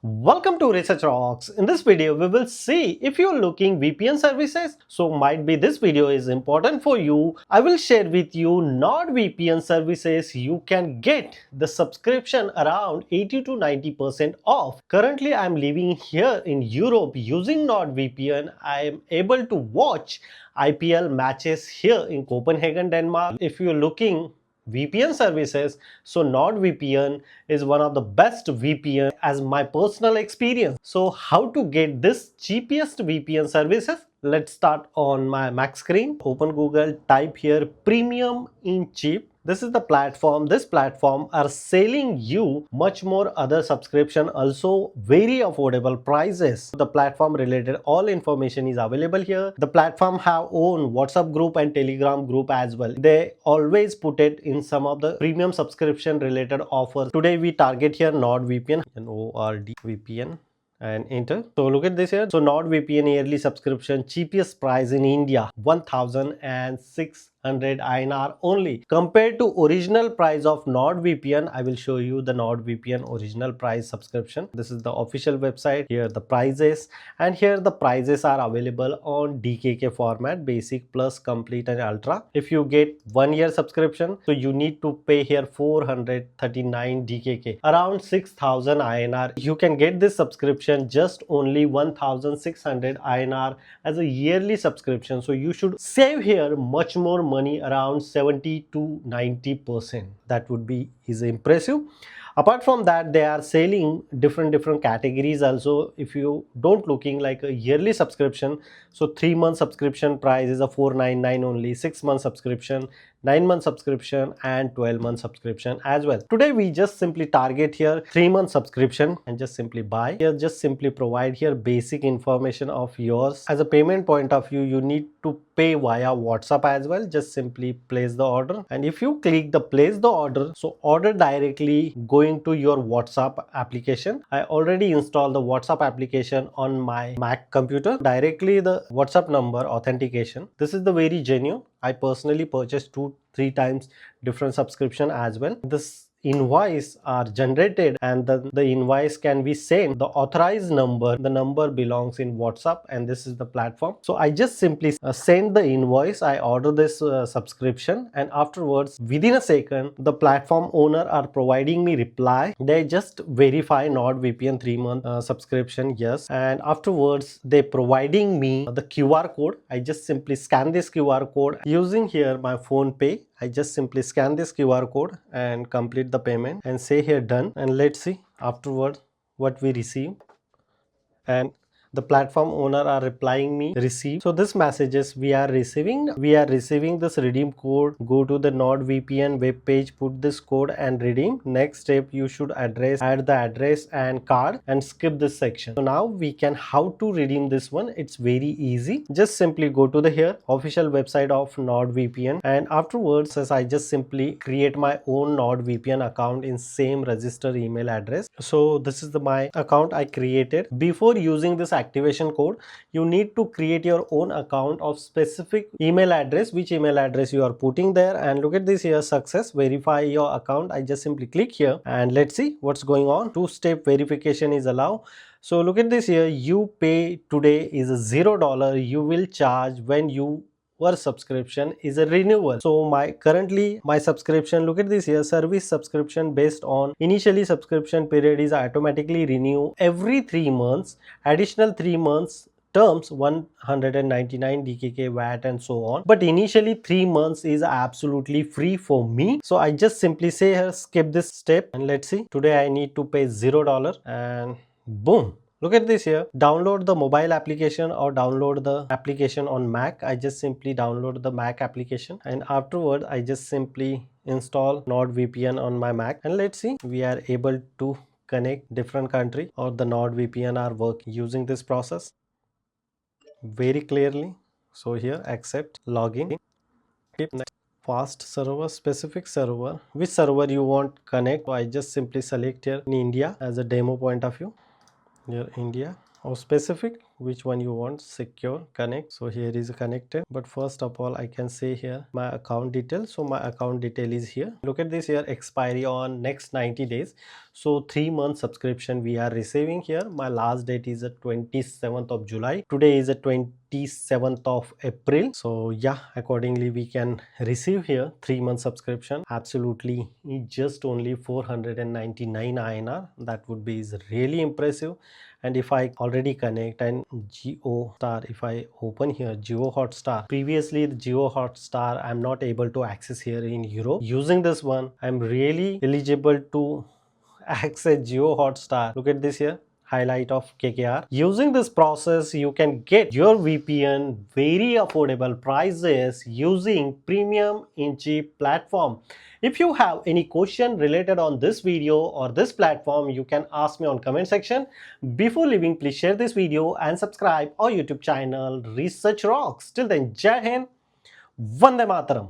Welcome to Research Rocks. In this video, we will see if you're looking VPN services. So might be this video is important for you. I will share with you NordVPN services. You can get the subscription around 80 to 90% off. Currently, I'm living here in Europe using NordVPN. I am able to watch IPL matches here in Copenhagen, Denmark. If you're looking VPN services, so NordVPN is one of the best VPN as my personal experience. So how to get this cheapest VPN services? Let's start on my Mac screen. Open Google, type here premium in cheap. This is the platform. This platform are selling you much more other subscription, also very affordable prices. The platform related all information is available here. The platform have own WhatsApp group and Telegram group as well. They always put it in some of the premium subscription related offers. Today we target here NordVPN, NordVPN, and enter. So look at this here. So NordVPN yearly subscription, cheapest price in India, 1600 INR only. Compared to original price of NordVPN, I will show you the NordVPN original price subscription. This is the official website. Here the prices, and here the prices are available on DKK format, basic plus complete and ultra. If you get 1 year subscription, so you need to pay here 439 DKK, around 6000 INR. You can get this subscription just only 1600 INR as a yearly subscription. So you should save here much more money, around 70 to 90%. That would be impressive. Apart from that, they are selling different categories also. If you don't looking like a yearly subscription, so 3-month subscription price is a 499 only, 6-month subscription, 9-month subscription, and 12-month subscription as well. Today we just simply target here 3-month subscription and just simply buy. Here just simply provide here basic information of yours. As a payment point of view, you need to pay via WhatsApp as well. Just simply place the order, and if you click the place the order, so order directly going to your WhatsApp application. I already installed the WhatsApp application on my Mac computer. Directly the WhatsApp number authentication. This is the very genuine. I personally purchased 2-3 times different subscription as well. This invoice are generated, and the invoice can be sent. The authorized number, the number belongs in WhatsApp, and this is the platform. So I just simply send the invoice. I order this subscription, and afterwards within a second the platform owner are providing me reply. They just verify NordVPN 3-month subscription, yes, and afterwards they providing me the QR code. I just simply scan this QR code using here my phone pay. I just simply scan this QR code and complete the payment and say here done, and let's see afterwards what we receive. And the platform owner are replying me receive. So this messages we are receiving this redeem code. Go to the NordVPN web page, put this code and redeem. Next step, you should add the address and card and skip this section. So now we can how to redeem this one. It's very easy. Just simply go to the here official website of NordVPN, and afterwards as I just simply create my own NordVPN account in same register email address. So this is my account I created. Before using this activation code, you need to create your own account of specific email address, which email address you are putting there. And look at this here, success, verify your account. I just simply click here and let's see what's going on. 2-step verification is allowed. So look at this here, you pay today is $0. You will charge when your subscription is a renewal. So currently my subscription, look at this here, service subscription based on initially subscription period is automatically renew every 3 months, additional 3 months terms 199 DKK VAT and so on, but initially 3 months is absolutely free for me. So I just simply say here skip this step, and let's see, today I need to pay $0, and boom, look at this here, download the mobile application or download the application on Mac. I just simply download the Mac application, and afterward I just simply install NordVPN on my Mac, and let's see, we are able to connect different country, or the NordVPN are work using this process very clearly. So here accept, login, fast server, specific server, which server you want connect. So I just simply select here in India as a demo point of view, here India, or specific which one you want. Secure, connect. So here is connected, but first of all I can say here my account details. So my account detail is here. Look at this here, expiry on next 90 days. So 3 month subscription we are receiving here. My last date is the 27th of July. Today is the 27th of April. So yeah, accordingly we can receive here 3 month subscription absolutely just only 499 INR. That would be is really impressive. And if I already connect and Geo Star, if I open here Geo Hotstar, previously the Geo Hotstar I'm not able to access here in Europe. Using this one I'm really eligible to access Geo Hotstar. Look at this here, highlight of KKR. Using this process you can get your VPN very affordable prices using premium in cheap platform. If you have any question related on this video or this platform, you can ask me on comment section. Before leaving, please share this video and subscribe our YouTube channel Research Rocks. Till then, Jai Hind, Vande Mataram.